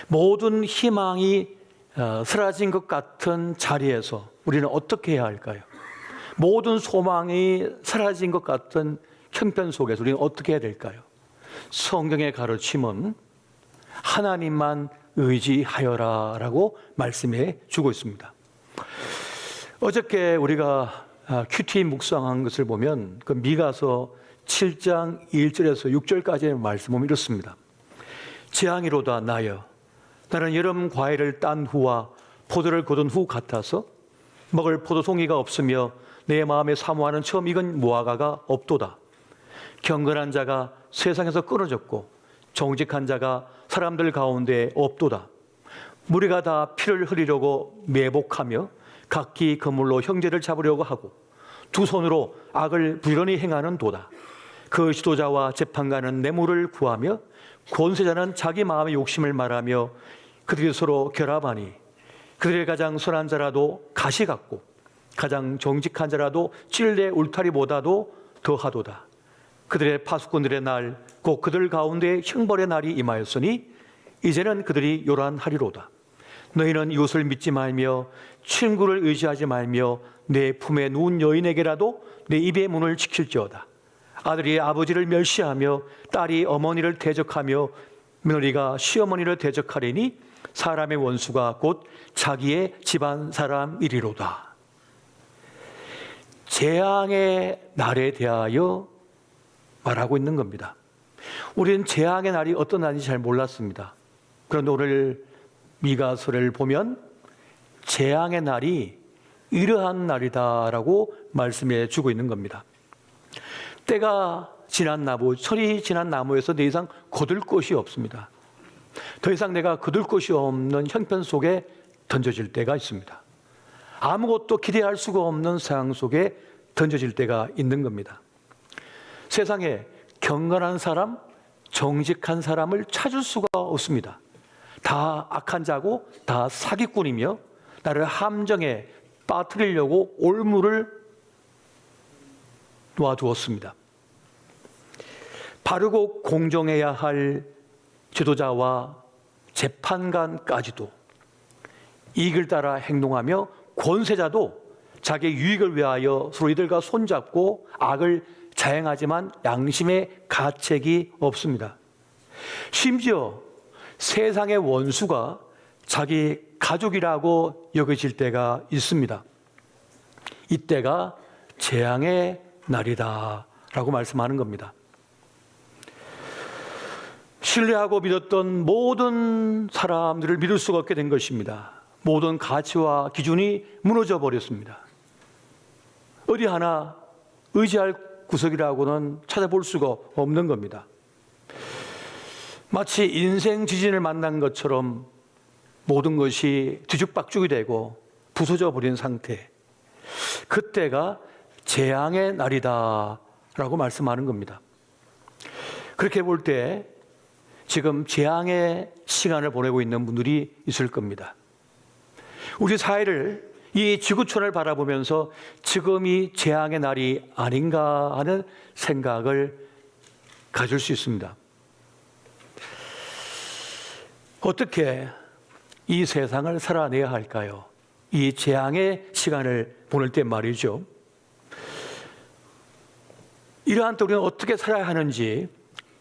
모든 희망이 사라진 것 같은 자리에서 우리는 어떻게 해야 할까요? 모든 소망이 사라진 것 같은 형편 속에서 우리는 어떻게 해야 될까요? 성경의 가르침은 하나님만 의지하여라 라고 말씀해 주고 있습니다. 어저께 우리가 큐티 묵상한 것을 보면 그 미가서 7장 1절에서 6절까지의 말씀은 이렇습니다. 재앙이로다 나여 나는 여름 과일을 딴 후와 포도를 거둔 후 같아서 먹을 포도송이가 없으며 내 마음에 사모하는 처음 익은 무화과가 없도다. 경건한 자가 세상에서 끊어졌고 정직한 자가 사람들 가운데 없도다. 무리가 다 피를 흘리려고 매복하며 각기 그물로 형제를 잡으려고 하고 두 손으로 악을 부지런히 행하는 도다. 그 지도자와 재판관은 뇌물을 구하며 권세자는 자기 마음의 욕심을 말하며 그들이 서로 결합하니 그들의 가장 선한 자라도 가시 같고 가장 정직한 자라도 찔레 울타리보다도 더하도다. 그들의 파수꾼들의 날 곧 그들 가운데 형벌의 날이 임하였으니 이제는 그들이 요란하리로다. 너희는 이웃을 믿지 말며 친구를 의지하지 말며 내 품에 누운 여인에게라도 내 입의 문을 지킬지어다. 아들이 아버지를 멸시하며 딸이 어머니를 대적하며 며느리가 시어머니를 대적하리니 사람의 원수가 곧 자기의 집안 사람이리로다. 재앙의 날에 대하여 말하고 있는 겁니다. 우리는 재앙의 날이 어떤 날인지 잘 몰랐습니다. 그런데 오늘 미가서를 보면 재앙의 날이 이러한 날이다라고 말씀해 주고 있는 겁니다. 때가 지난 나무, 철이 지난 나무에서 더 이상 거둘 곳이 없습니다. 더 이상 내가 거둘 곳이 없는 형편 속에 던져질 때가 있습니다. 아무것도 기대할 수가 없는 상황 속에 던져질 때가 있는 겁니다. 세상에 경건한 사람, 정직한 사람을 찾을 수가 없습니다. 다 악한 자고 다 사기꾼이며 나를 함정에 빠뜨리려고 올무를 놓아두었습니다. 바르고 공정해야 할 지도자와 재판관까지도 이익을 따라 행동하며 권세자도 자기 유익을 위하여 서로 이들과 손잡고 악을 자행하지만 양심의 가책이 없습니다. 심지어 세상의 원수가 자기 가족이라고 여겨질 때가 있습니다. 이때가 재앙의 날이다 라고 말씀하는 겁니다. 신뢰하고 믿었던 모든 사람들을 믿을 수가 없게 된 것입니다. 모든 가치와 기준이 무너져 버렸습니다. 어디 하나 의지할 구석이라고는 찾아볼 수가 없는 겁니다. 마치 인생 지진을 만난 것처럼 모든 것이 뒤죽박죽이 되고 부서져 버린 상태. 그때가 재앙의 날이다 라고 말씀하는 겁니다. 그렇게 볼 때 지금 재앙의 시간을 보내고 있는 분들이 있을 겁니다. 우리 사회를 이 지구촌을 바라보면서 지금이 재앙의 날이 아닌가 하는 생각을 가질 수 있습니다. 어떻게 이 세상을 살아내야 할까요? 이 재앙의 시간을 보낼 때 말이죠. 이러한 때 우리는 어떻게 살아야 하는지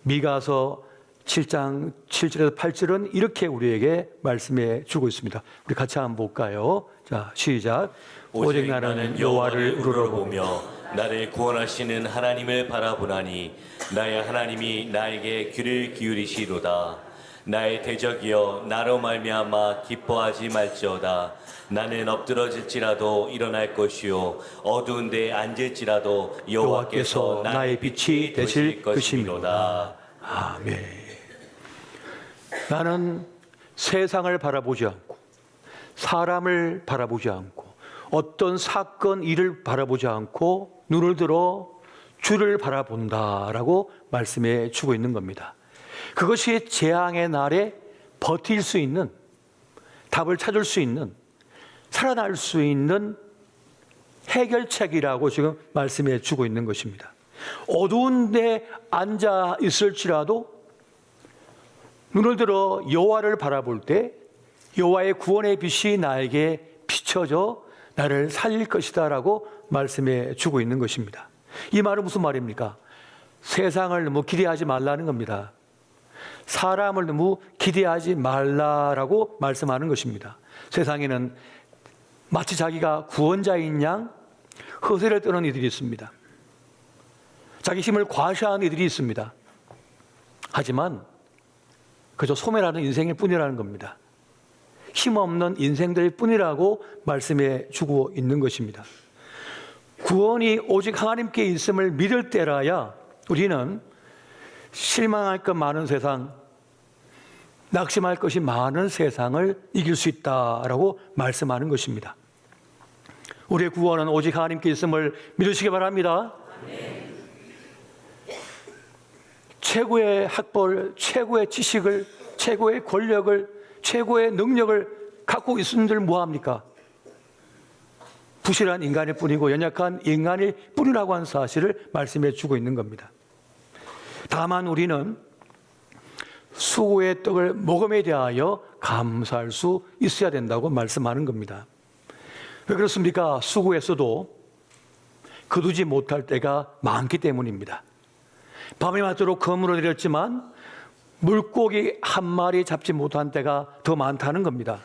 미가서 7장 7절에서 8절은 이렇게 우리에게 말씀해 주고 있습니다. 우리 같이 한번 볼까요? 자, 시작. 오직 나는 여호와를 우러러보며 나를 구원하시는 하나님을 바라보나니 나의 하나님이 나에게 귀를 기울이시로다. 나의 대적이여 나로 말미암아 기뻐하지 말지어다. 나는 엎드러질지라도 일어날 것이요 어두운 데 앉을지라도 여호와께서 나의 빛이 되실 것이미로다. 아멘. 나는 세상을 바라보지 않고 사람을 바라보지 않고 어떤 사건 일을 바라보지 않고 눈을 들어 주를 바라본다라고 말씀해 주고 있는 겁니다. 그것이 재앙의 날에 버틸 수 있는, 답을 찾을 수 있는, 살아날 수 있는 해결책이라고 지금 말씀해 주고 있는 것입니다. 어두운 데 앉아 있을지라도 눈을 들어 여호와를 바라볼 때 여호와의 구원의 빛이 나에게 비춰져 나를 살릴 것이다 라고 말씀해 주고 있는 것입니다. 이 말은 무슨 말입니까? 세상을 너무 기대하지 말라는 겁니다. 사람을 너무 기대하지 말라라고 말씀하는 것입니다. 세상에는 마치 자기가 구원자인 양 허세를 떠는 이들이 있습니다. 자기 힘을 과시하는 이들이 있습니다. 하지만 그저 소멸하는 인생일 뿐이라는 겁니다. 힘없는 인생들 뿐이라고 말씀해 주고 있는 것입니다. 구원이 오직 하나님께 있음을 믿을 때라야 우리는 실망할 것 많은 세상, 낙심할 것이 많은 세상을 이길 수 있다라고 말씀하는 것입니다. 우리의 구원은 오직 하나님께 있음을 믿으시기 바랍니다. 최고의 학벌, 최고의 지식을, 최고의 권력을, 최고의 능력을 갖고 있음들 뭐합니까? 부실한 인간일 뿐이고 연약한 인간일 뿐이라고 하는 사실을 말씀해 주고 있는 겁니다. 다만 우리는 수고의 떡을 먹음에 대하여 감사할 수 있어야 된다고 말씀하는 겁니다. 왜 그렇습니까? 수고했어도 거두지 못할 때가 많기 때문입니다. 밤이 맞도록 검으로 내렸지만 물고기 한 마리 잡지 못한 때가 더 많다는 겁니다.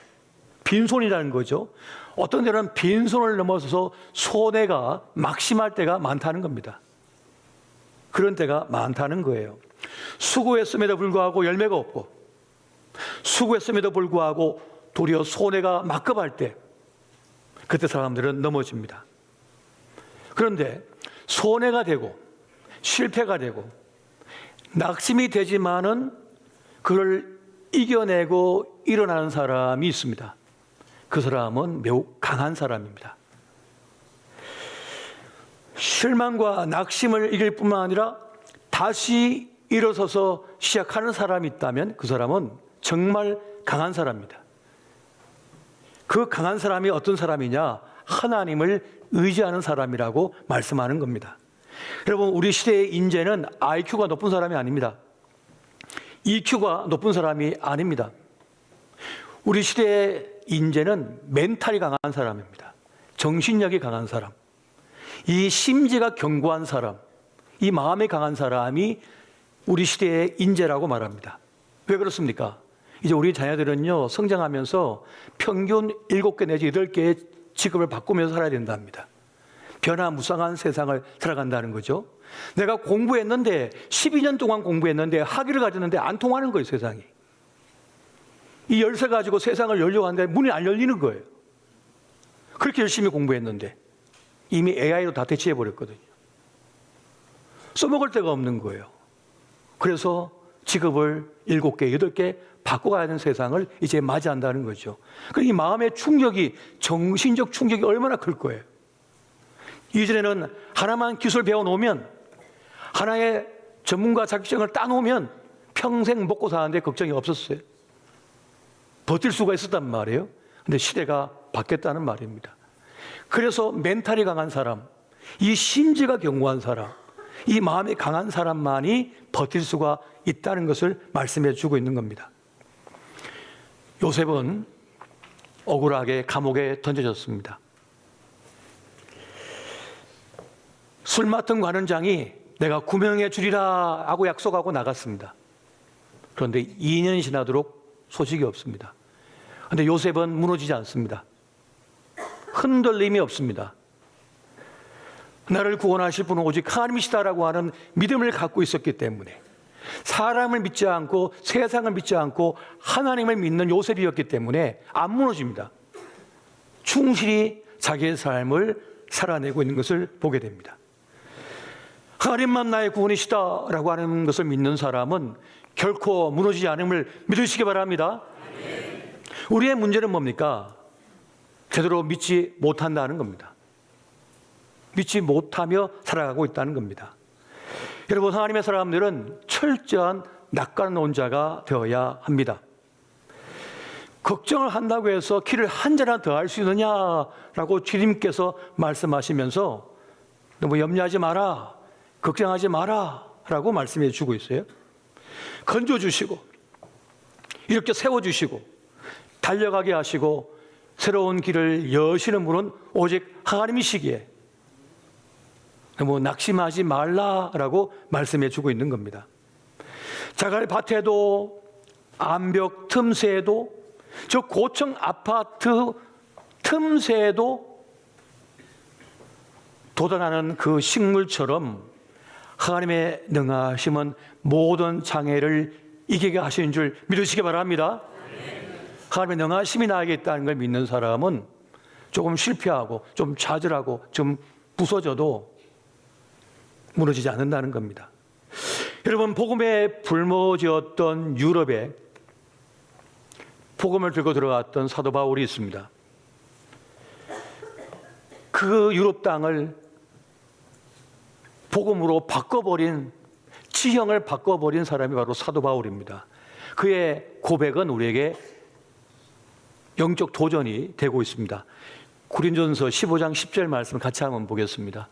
빈손이라는 거죠. 어떤 때는 빈손을 넘어서서 손해가 막심할 때가 많다는 겁니다. 그런 때가 많다는 거예요. 수고했음에도 불구하고 열매가 없고 수고했음에도 불구하고 도리어 손해가 막급할 때 그때 사람들은 넘어집니다. 그런데 손해가 되고 실패가 되고 낙심이 되지만은 그걸 이겨내고 일어나는 사람이 있습니다. 그 사람은 매우 강한 사람입니다. 실망과 낙심을 이길 뿐만 아니라 다시 일어서서 시작하는 사람이 있다면 그 사람은 정말 강한 사람입니다. 그 강한 사람이 어떤 사람이냐? 하나님을 의지하는 사람이라고 말씀하는 겁니다. 여러분, 우리 시대의 인재는 IQ가 높은 사람이 아닙니다. EQ가 높은 사람이 아닙니다. 우리 시대의 인재는 멘탈이 강한 사람입니다. 정신력이 강한 사람, 이 심지가 견고한 사람, 이 마음이 강한 사람이 우리 시대의 인재라고 말합니다. 왜 그렇습니까? 이제 우리 자녀들은요, 성장하면서 평균 7개 내지 8개의 직업을 바꾸면서 살아야 된답니다. 변화무쌍한 세상을 살아간다는 거죠. 내가 공부했는데 12년 동안 공부했는데 학위를 가졌는데 안 통하는 거예요, 세상이. 이 열쇠 가지고 세상을 열려고 하는데 문이 안 열리는 거예요. 그렇게 열심히 공부했는데 이미 AI로 다 대체해 버렸거든요. 써먹을 데가 없는 거예요. 그래서 직업을 7개, 8개 바꿔가야 하는 세상을 이제 맞이한다는 거죠. 이 마음의 충격이, 정신적 충격이 얼마나 클 거예요. 이전에는 하나만 기술 배워놓으면, 하나의 전문가 자격증을 따놓으면 평생 먹고 사는데 걱정이 없었어요. 버틸 수가 있었단 말이에요. 근데 시대가 바뀌었다는 말입니다. 그래서 멘탈이 강한 사람, 이 심지가 견고한 사람, 이 마음이 강한 사람만이 버틸 수가 있다는 것을 말씀해 주고 있는 겁니다. 요셉은 억울하게 감옥에 던져졌습니다. 술 맡은 관원장이 내가 구명해 주리라 하고 약속하고 나갔습니다. 그런데 2년이 지나도록 소식이 없습니다. 그런데 요셉은 무너지지 않습니다. 흔들림이 없습니다. 나를 구원하실 분은 오직 하나님이시다라고 하는 믿음을 갖고 있었기 때문에, 사람을 믿지 않고 세상을 믿지 않고 하나님을 믿는 요셉이었기 때문에 안 무너집니다. 충실히 자기의 삶을 살아내고 있는 것을 보게 됩니다. 하나님만 나의 구원이시다라고 하는 것을 믿는 사람은 결코 무너지지 않음을 믿으시기 바랍니다. 우리의 문제는 뭡니까? 제대로 믿지 못한다는 겁니다. 믿지 못하며 살아가고 있다는 겁니다. 여러분, 하나님의 사람들은 철저한 낙관론자가 되어야 합니다. 걱정을 한다고 해서 키를 한 자나 더 할 수 있느냐라고 주님께서 말씀하시면서 너무 염려하지 마라, 걱정하지 마라 라고 말씀해 주고 있어요. 건져주시고 이렇게 세워주시고 달려가게 하시고 새로운 길을 여시는 분은 오직 하나님이시기에 너무 낙심하지 말라라고 말씀해 주고 있는 겁니다. 자갈밭에도 암벽 틈새에도 저 고층 아파트 틈새에도 돋아나는 그 식물처럼 하나님의 능하심은 모든 장애를 이기게 하시는 줄 믿으시기 바랍니다. 하나님의 능하심이 나에게 있다는 걸 믿는 사람은 조금 실패하고 좀 좌절하고 좀 부서져도 무너지지 않는다는 겁니다. 여러분, 복음에 불모지었던 유럽에 복음을 들고 들어갔던 사도 바울이 있습니다. 그 유럽 땅을 복음으로 바꿔버린, 지형을 바꿔버린 사람이 바로 사도 바울입니다. 그의 고백은 우리에게 영적 도전이 되고 있습니다. 고린도전서 15장 10절 말씀 같이 한번 보겠습니다.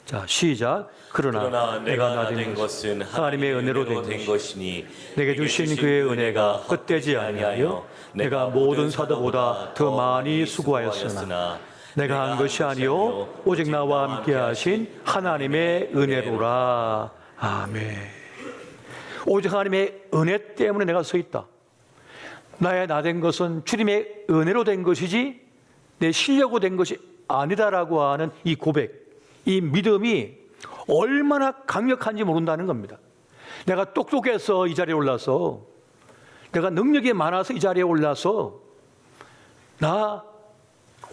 자, 시작. 그러나 내가 나된 것은 하나님의 은혜로 된 것이니 내게 주신 그의 은혜가 헛되지 아니하여 내가 모든 사도보다 더 많이 수고하였으나 내가 한 것이 아니요 오직 나와 함께 하신 하나님의 은혜로라. 아멘. 오직 하나님의 은혜 때문에 내가 서 있다. 나의 나된 것은 주님의 은혜로 된 것이지 내 실력으로 된 것이 아니다라고 하는 이 고백, 이 믿음이 얼마나 강력한지 모른다는 겁니다. 내가 똑똑해서 이 자리에 올라서, 내가 능력이 많아서 이 자리에 올라서, 나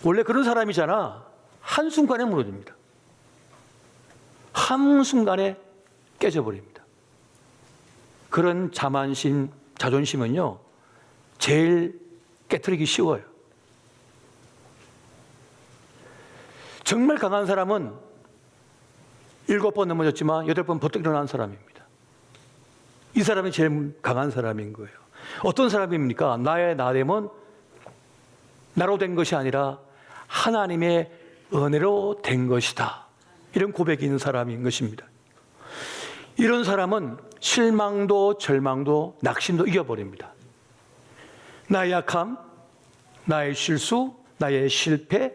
원래 그런 사람이잖아. 한순간에 무너집니다. 한순간에 깨져버립니다. 그런 자만심, 자존심은요, 제일 깨트리기 쉬워요. 정말 강한 사람은 7번 넘어졌지만 8번 버뜩 일어난 사람입니다. 이 사람이 제일 강한 사람인 거예요. 어떤 사람입니까? 나의 나됨은 나로 된 것이 아니라 하나님의 은혜로 된 것이다. 이런 고백이 있는 사람인 것입니다. 이런 사람은 실망도 절망도 낙심도 이겨버립니다. 나의 약함, 나의 실수, 나의 실패,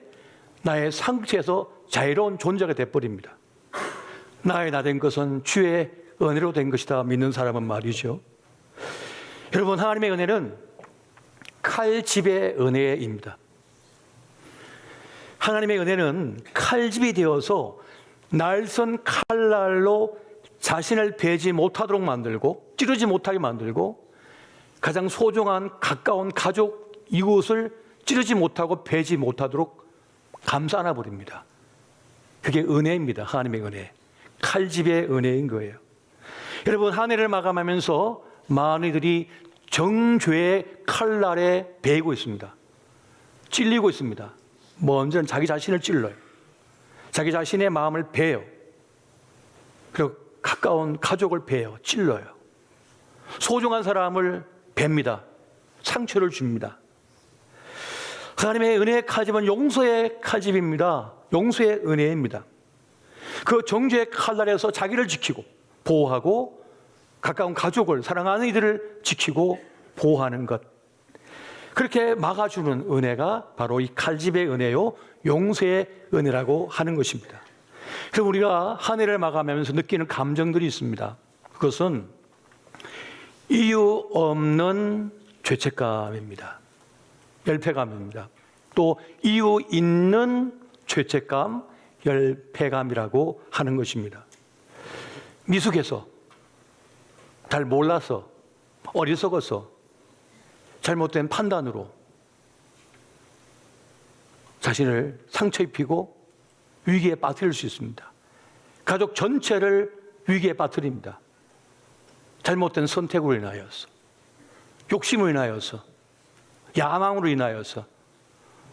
나의 상처에서 자유로운 존재가 돼버립니다. 나의 나된 것은 주의 은혜로 된 것이다 믿는 사람은 말이죠. 여러분, 하나님의 은혜는 칼집의 은혜입니다. 하나님의 은혜는 칼집이 되어서 날선 칼날로 자신을 베지 못하도록 만들고 찌르지 못하게 만들고 가장 소중한 가까운 가족, 이웃을 찌르지 못하고 베지 못하도록 감싸 안아버립니다. 그게 은혜입니다. 하나님의 은혜. 칼집의 은혜인 거예요. 여러분, 한 해를 마감하면서 많은 이들이 정죄의 칼날에 베이고 있습니다. 찔리고 있습니다. 먼저는 자기 자신을 찔러요. 자기 자신의 마음을 베요. 그리고 가까운 가족을 베요. 찔러요. 소중한 사람을 뵙니다. 상처를 줍니다. 하나님의 은혜의 칼집은 용서의 칼집입니다. 용서의 은혜입니다. 그 정죄의 칼날에서 자기를 지키고 보호하고 가까운 가족을, 사랑하는 이들을 지키고 보호하는 것, 그렇게 막아주는 은혜가 바로 이 칼집의 은혜요, 용서의 은혜라고 하는 것입니다. 그럼 우리가 한 해를 마감하면서 느끼는 감정들이 있습니다. 그것은 이유 없는 죄책감입니다. 열패감입니다. 또 이유 있는 죄책감, 열패감이라고 하는 것입니다. 미숙해서, 잘 몰라서, 어리석어서, 잘못된 판단으로 자신을 상처 입히고 위기에 빠뜨릴 수 있습니다. 가족 전체를 위기에 빠뜨립니다. 잘못된 선택으로 인하여서, 욕심으로 인하여서, 야망으로 인하여서,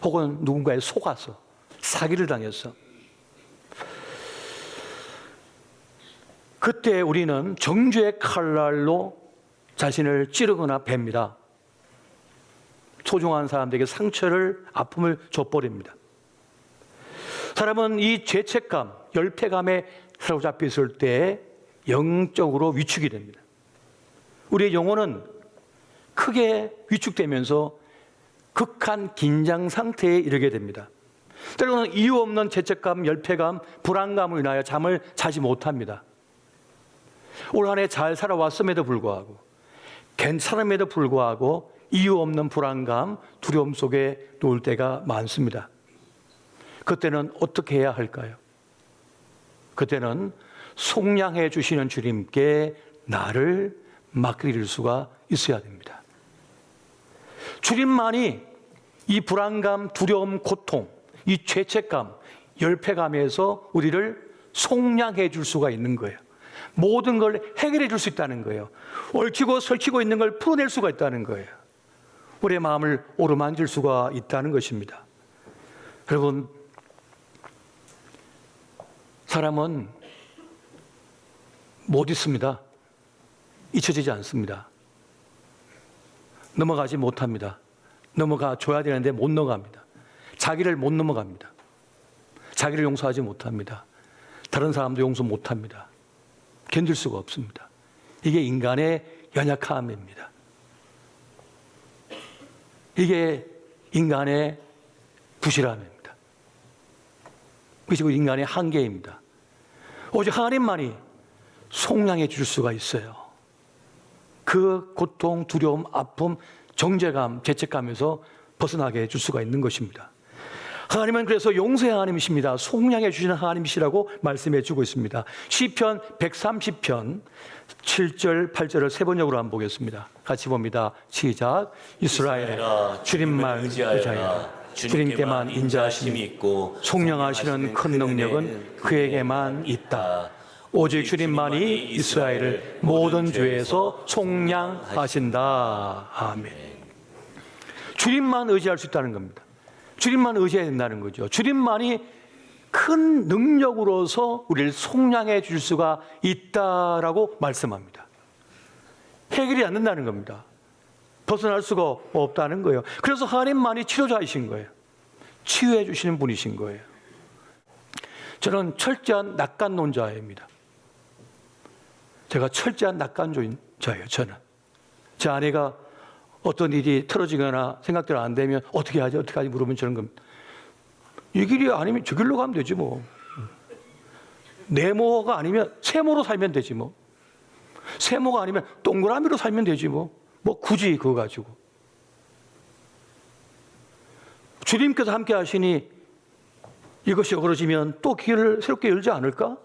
혹은 누군가에 속아서, 사기를 당해서. 그때 우리는 정죄의 칼날로 자신을 찌르거나 뵙니다. 소중한 사람들에게 상처를, 아픔을 줘버립니다. 사람은 이 죄책감, 열패감에 사로잡혀 있을 때 영적으로 위축이 됩니다. 우리의 영혼은 크게 위축되면서 극한 긴장 상태에 이르게 됩니다. 때로는 이유 없는 죄책감, 열패감, 불안감으로 인하여 잠을 자지 못합니다. 올 한 해 잘 살아왔음에도 불구하고, 괜찮음에도 불구하고 이유 없는 불안감, 두려움 속에 놓을 때가 많습니다. 그때는 어떻게 해야 할까요? 그때는 속량해 주시는 주님께 나를 맡길 수가 있어야 됩니다. 주님만이 이 불안감, 두려움, 고통, 이 죄책감, 열패감에서 우리를 속량해 줄 수가 있는 거예요. 모든 걸 해결해 줄 수 있다는 거예요. 얽히고 설키고 있는 걸 풀어낼 수가 있다는 거예요. 우리의 마음을 오르만질 수가 있다는 것입니다. 여러분, 사람은 못 잊습니다. 잊혀지지 않습니다. 넘어가지 못합니다. 넘어가 줘야 되는데 못 넘어갑니다. 자기를 못 넘어갑니다. 자기를 용서하지 못합니다. 다른 사람도 용서 못합니다. 견딜 수가 없습니다. 이게 인간의 연약함입니다. 이게 인간의 부실함입니다. 그리고 인간의 한계입니다. 오직 하나님만이 속량해 줄 수가 있어요. 그 고통, 두려움, 아픔, 정죄감, 죄책감에서 벗어나게 해줄 수가 있는 것입니다. 하나님은 그래서 용서의 하나님이십니다. 속량해 주시는 하나님이시라고 말씀해 주고 있습니다. 시편 130편 7절, 8절을 세 번역으로 한번 보겠습니다. 같이 봅니다. 시작. 이스라엘아, 주님만 의지하여라. 주님께만 인자하심이 있고 속량하시는 큰 능력은 그에게만 있다. 오직 주님만이 이스라엘을 모든 죄에서 속량하신다. 아멘. 주님만 의지할 수 있다는 겁니다. 주님만 의지해야 된다는 거죠. 주님만이 큰 능력으로서 우리를 속량해 줄 수가 있다라고 말씀합니다. 해결이 안 된다는 겁니다. 벗어날 수가 없다는 거예요. 그래서 하나님만이 치료자이신 거예요. 치유해 주시는 분이신 거예요. 저는 철저한 낙관론자입니다. 제가 철저한 낙관주의자예요. 저는 제 아내가 어떤 일이 틀어지거나 생각대로 안 되면 어떻게 하지 물으면 저는 겁니다. 이 길이 아니면 저 길로 가면 되지 뭐. 네모가 아니면 세모로 살면 되지 뭐. 세모가 아니면 동그라미로 살면 되지 뭐. 뭐 굳이 그거 가지고. 주님께서 함께 하시니 이것이 어그러지면 또 길을 새롭게 열지 않을까?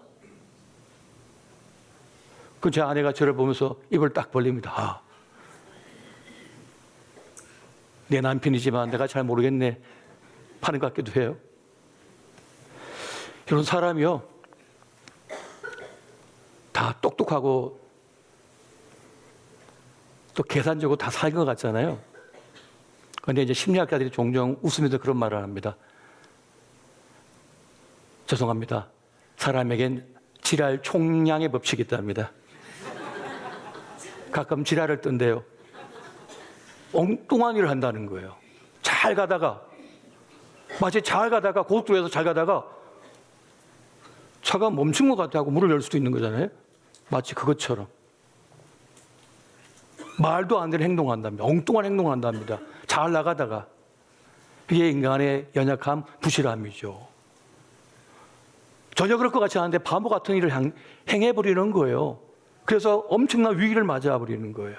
그 제 아내가 저를 보면서 입을 딱 벌립니다. 아, 내 남편이지만 내가 잘 모르겠네 하는 것 같기도 해요. 이런 사람이요, 다 똑똑하고 또 계산적으로 다 살인 것 같잖아요. 그런데 이제 심리학자들이 종종 웃으면서 그런 말을 합니다. 죄송합니다. 사람에겐 지랄 총량의 법칙이 있답니다. 가끔 지랄을 뜬대요. 엉뚱한 일을 한다는 거예요. 잘 가다가, 마치 잘 가다가, 고속도로에서 잘 가다가 차가 멈춘 것 같아 하고 문을 열 수도 있는 거잖아요. 마치 그것처럼. 말도 안 되는 행동을 한답니다. 엉뚱한 행동을 한답니다. 잘 나가다가. 이게 인간의 연약함, 부실함이죠. 전혀 그럴 것 같지 않은데 바보 같은 일을 행해버리는 거예요. 그래서 엄청난 위기를 맞아버리는 거예요.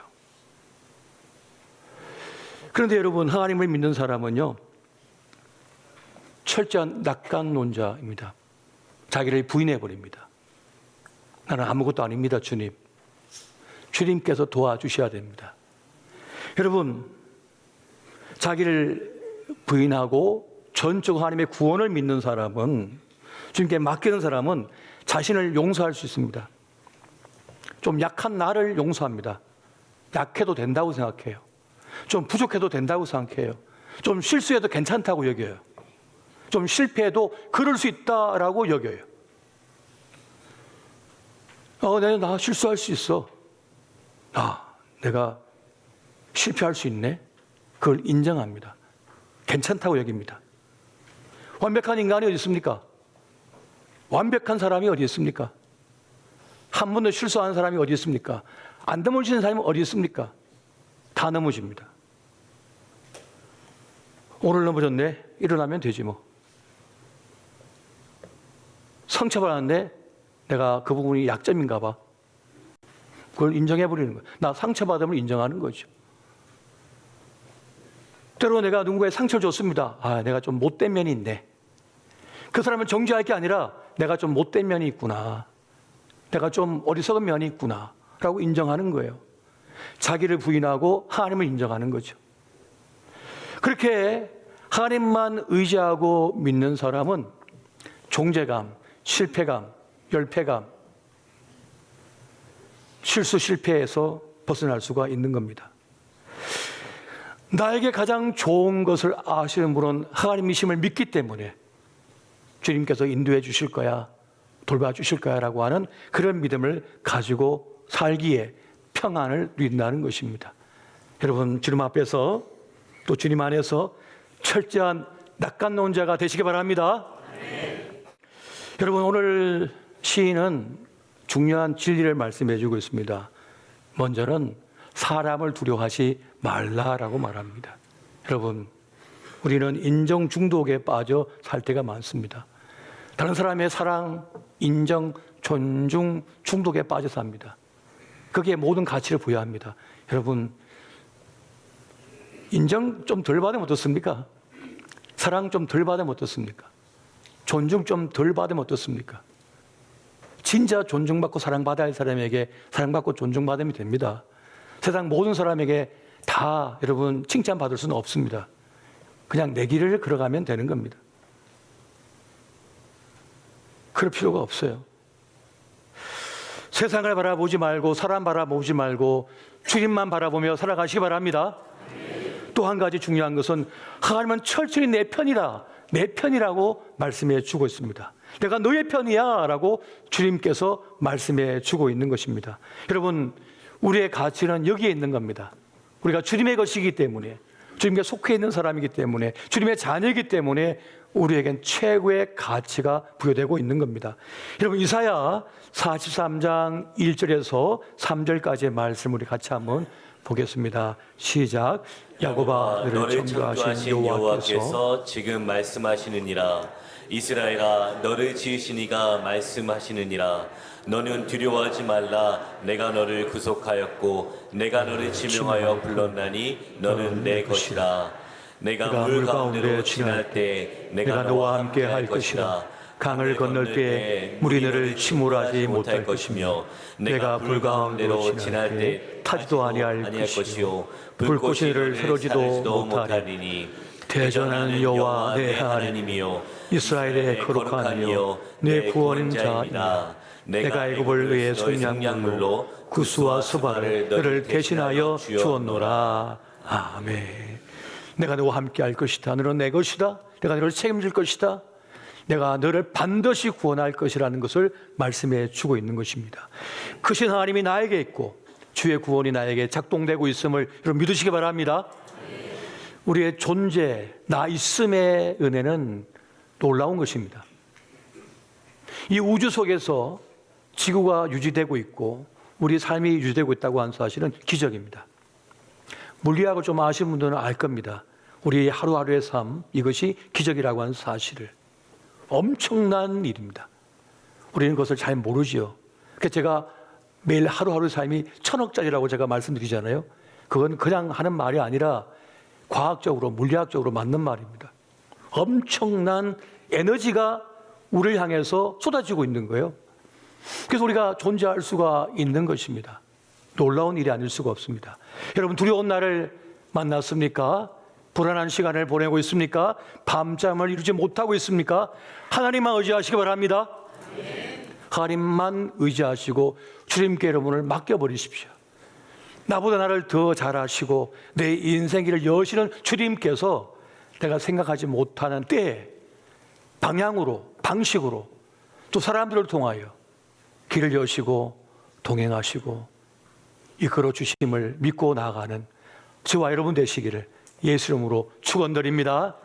그런데 여러분, 하나님을 믿는 사람은요, 철저한 낙관론자입니다. 자기를 부인해버립니다. 나는 아무것도 아닙니다, 주님. 주님께서 도와주셔야 됩니다. 여러분, 자기를 부인하고 전적 하나님의 구원을 믿는 사람은, 주님께 맡기는 사람은 자신을 용서할 수 있습니다. 좀 약한 나를 용서합니다. 약해도 된다고 생각해요. 좀 부족해도 된다고 생각해요. 좀 실수해도 괜찮다고 여겨요. 좀 실패해도 그럴 수 있다라고 여겨요. 나 실수할 수 있어. 내가 실패할 수 있네. 그걸 인정합니다. 괜찮다고 여깁니다. 완벽한 인간이 어디 있습니까? 완벽한 사람이 어디 있습니까? 한 번도 실수한 사람이 어디 있습니까? 안 넘어지는 사람이 어디 있습니까? 다 넘어집니다. 오늘 넘어졌네. 일어나면 되지 뭐. 상처받았는데 내가 그 부분이 약점인가 봐. 그걸 인정해버리는 거예요. 나 상처받음을 인정하는 거죠. 때로 내가 누군가에 상처를 줬습니다. 아, 내가 좀 못된 면이 있네. 그 사람을 정죄할 게 아니라 내가 좀 못된 면이 있구나. 내가 좀 어리석은 면이 있구나. 라고 인정하는 거예요. 자기를 부인하고 하나님을 인정하는 거죠. 그렇게 하나님만 의지하고 믿는 사람은 존재감, 실패감, 열패감, 실수 실패에서 벗어날 수가 있는 겁니다. 나에게 가장 좋은 것을 아시는 분은 하나님이심을 믿기 때문에 주님께서 인도해 주실 거야, 돌봐주실 거야 라고 하는 그런 믿음을 가지고 살기에 평안을 누린다는 것입니다. 여러분, 주님 앞에서 또 주님 안에서 철저한 낙관론자가 되시기 바랍니다. 여러분, 오늘 시인은 중요한 진리를 말씀해 주고 있습니다. 먼저는 사람을 두려워하지 말라라고 말합니다. 여러분, 우리는 인정 중독에 빠져 살 때가 많습니다. 다른 사람의 사랑, 인정, 존중 중독에 빠져 삽니다. 거기에 모든 가치를 부여합니다. 여러분, 인정 좀 덜 받으면 어떻습니까? 사랑 좀 덜 받으면 어떻습니까? 존중 좀 덜 받으면 어떻습니까? 진짜 존중받고 사랑받아야 할 사람에게 사랑받고 존중받으면 됩니다. 세상 모든 사람에게 다 여러분 칭찬받을 수는 없습니다. 그냥 내 길을 걸어가면 되는 겁니다. 그럴 필요가 없어요. 세상을 바라보지 말고 사람 바라보지 말고 주님만 바라보며 살아가시기 바랍니다. 또 한 가지 중요한 것은 하나님은 철저히 내 편이다, 내 편이라고 말씀해 주고 있습니다. 내가 너의 편이야 라고 주님께서 말씀해 주고 있는 것입니다. 여러분, 우리의 가치는 여기에 있는 겁니다. 우리가 주님의 것이기 때문에, 주님께 속해 있는 사람이기 때문에, 주님의 자녀이기 때문에 우리에겐 최고의 가치가 부여되고 있는 겁니다. 여러분, 이사야 43장 1절에서 3절까지의 말씀을 우리 같이 한번 보겠습니다. 시작. 야곱아, 너를 창조하신 여호와께서 지금 말씀하시느니라. 이스라엘아, 너를 지으신 이가 말씀하시느니라. 너는 두려워하지 말라. 내가 너를 구속하였고 내가 너를 지명하여 불렀나니 너는 내 것이라. 내가 물 가운데로 지날 때 내가 너와 함께 할 것이라. 강을 건널 때 물이 너를 침몰하지 못할 것이며 내가 불 가운데로 지날 때 타지도 아니할 것이요 불꽃이 너를 사르지도 못하리니 대전하는 여호와 내 하나님이요 이스라엘의 거룩한 이여 내 구원인 자이다. 내가 애굽을 너의 속량물로 구스와 스바를 너를 대신하여 주었노라. 아멘. 내가 너와 함께 할 것이다. 너는 내 것이다. 내가 너를 책임질 것이다. 내가 너를 반드시 구원할 것이라는 것을 말씀해 주고 있는 것입니다. 크신 하나님이 나에게 있고 주의 구원이 나에게 작동되고 있음을 여러분 믿으시기 바랍니다. 우리의 존재, 나 있음의 은혜는 놀라운 것입니다. 이 우주 속에서 지구가 유지되고 있고 우리 삶이 유지되고 있다고 하는 사실은 기적입니다. 물리학을 좀 아시는 분들은 알 겁니다. 우리 하루하루의 삶, 이것이 기적이라고 하는 사실을. 엄청난 일입니다. 우리는 그것을 잘 모르지요. 그래서 제가 매일 하루하루 삶이 1000억짜리라고 제가 말씀드리잖아요. 그건 그냥 하는 말이 아니라 과학적으로, 물리학적으로 맞는 말입니다. 엄청난 에너지가 우리를 향해서 쏟아지고 있는 거예요. 그래서 우리가 존재할 수가 있는 것입니다. 놀라운 일이 아닐 수가 없습니다. 여러분, 두려운 날을 만났습니까? 불안한 시간을 보내고 있습니까? 밤잠을 이루지 못하고 있습니까? 하나님만 의지하시기 바랍니다. 하나님만 의지하시고 주님께 여러분을 맡겨버리십시오. 나보다 나를 더 잘 아시고 내 인생길을 여시는 주님께서 내가 생각하지 못하는 때에 방향으로, 방식으로 또 사람들을 통하여 길을 여시고 동행하시고 이끌어 주심을 믿고 나아가는 저와 여러분 되시기를 예수 이름으로 축원드립니다.